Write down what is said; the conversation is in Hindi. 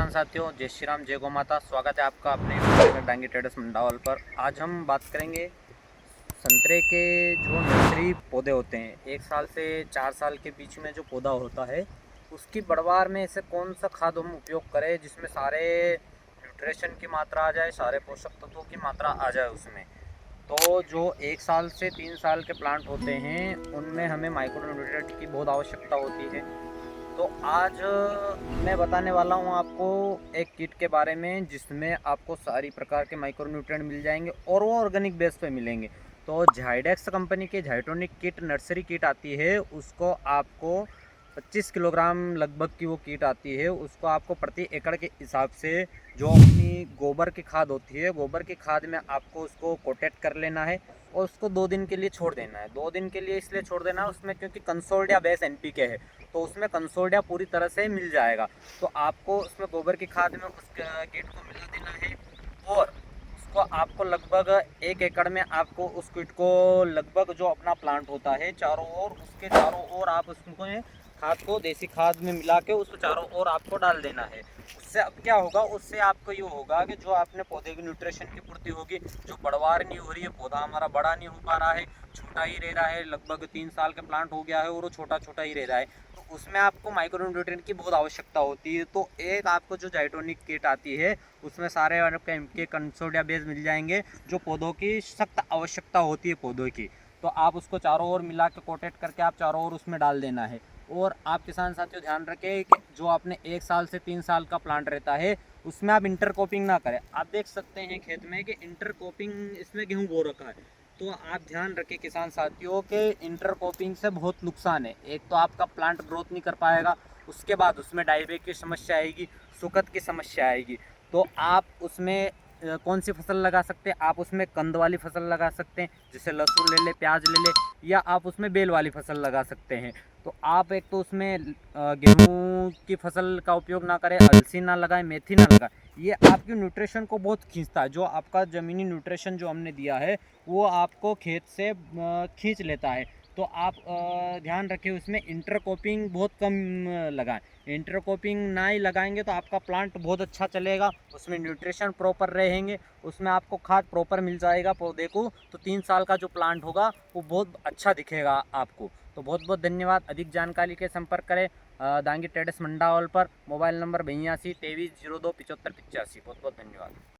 किसान साथियों, जय श्री राम, जय गौ माता। स्वागत है आपका अपने यूट्यूब डांगी ट्रेडर्स मंडावल पर। आज हम बात करेंगे संतरे के जो नर्सरी पौधे होते हैं, 1 साल से 4 साल के बीच में जो पौधा होता है उसकी बढ़वार में ऐसे कौन सा खाद हम उपयोग करें जिसमें सारे न्यूट्रिशन की मात्रा आ जाए, सारे पोषक तत्वों की मात्रा आ जाए उसमें। तो जो 1 साल से 3 साल के प्लांट होते हैं उनमें हमें माइक्रो न्यूट्रिएंट की बहुत आवश्यकता होती है। तो आज मैं बताने वाला हूँ आपको एक किट के बारे में जिसमें आपको सारी प्रकार के माइक्रो न्यूट्रिएंट मिल जाएंगे और वो ऑर्गेनिक बेस पे मिलेंगे। तो झाइडेक्स कंपनी की झाइटोनिक किट नर्सरी किट आती है, उसको आपको 25 किलोग्राम लगभग की वो किट आती है। उसको आपको प्रति एकड़ के हिसाब से जो अपनी गोबर की खाद होती है, गोबर की खाद में आपको उसको कोटेट कर लेना है और उसको 2 दिन के लिए छोड़ देना है। 2 दिन के लिए इसलिए छोड़ देना है उसमें क्योंकि कंसोल्डिया बेस एनपीके है, तो उसमें कंसोल्डिया पूरी तरह से मिल जाएगा। तो आपको उसमें गोबर की खाद में उस किट को मिला देना है और उसको आपको लगभग 1 एकड़ में आपको उस किट को लगभग जो अपना प्लांट होता है चारों ओर, उसके चारों ओर आप उसको खाद को देसी खाद में मिला के उसको चारों ओर आपको डाल देना है। उससे अब क्या होगा, उससे आपको ये होगा कि जो आपने पौधे की न्यूट्रिशन की पूर्ति होगी, जो बढ़वार नहीं हो रही है, पौधा हमारा बड़ा नहीं हो पा रहा है, छोटा ही रह रहा है, लगभग 3 साल का प्लांट हो गया है और वो छोटा छोटा ही रह रहा है, तो उसमें आपको माइक्रो न्यूट्रिएंट की बहुत आवश्यकता होती है। तो एक आपको जो जाइटोनिक किट आती है उसमें सारे के कंसोडिया बेस मिल जाएंगे जो पौधों की सख्त आवश्यकता होती है पौधों की। तो आप उसको चारों ओर मिला के कोटेट करके आप चारों ओर उसमें डाल देना है। और आप किसान साथियों ध्यान रखें कि जो आपने 1 साल से 3 साल का प्लांट रहता है उसमें आप इंटरक्रॉपिंग ना करें। आप देख सकते हैं खेत में कि इंटरक्रॉपिंग इसमें गेहूं बो रखा है, तो आप ध्यान रखें किसान साथियों के इंटरक्रॉपिंग से बहुत नुकसान है। एक तो आपका प्लांट ग्रोथ नहीं कर पाएगा, उसके बाद उसमें डायबेक की समस्या आएगी, सुकत की समस्या आएगी। तो आप उसमें कौन सी फसल लगा सकते हैं, आप उसमें कंद वाली फसल लगा सकते हैं, जैसे लहसुन ले ले, प्याज ले ले, या आप उसमें बेल वाली फसल लगा सकते हैं। तो आप एक तो उसमें गेहूं की फसल का उपयोग ना करें, अलसी ना लगाएं, मेथी ना लगाएं। ये आपकी न्यूट्रिशन को बहुत खींचता है। जो आपका ज़मीनी न्यूट्रिशन जो हमने दिया है वो आपको खेत से खींच लेता है। तो आप ध्यान रखें उसमें इंटरक्रॉपिंग बहुत कम लगाएं। इंटरक्रॉपिंग ना ही लगाएंगे तो आपका प्लांट बहुत अच्छा चलेगा, उसमें न्यूट्रिशन प्रॉपर रहेंगे, उसमें आपको खाद प्रॉपर मिल जाएगा पौधे को। तो 3 साल का जो प्लांट होगा वो बहुत अच्छा दिखेगा आपको। तो बहुत बहुत धन्यवाद। अधिक जानकारी के संपर्क करें दांगी ट्रेडर्स मंडावल पर। Mobile number 82 23 02 75 85। बहुत बहुत धन्यवाद।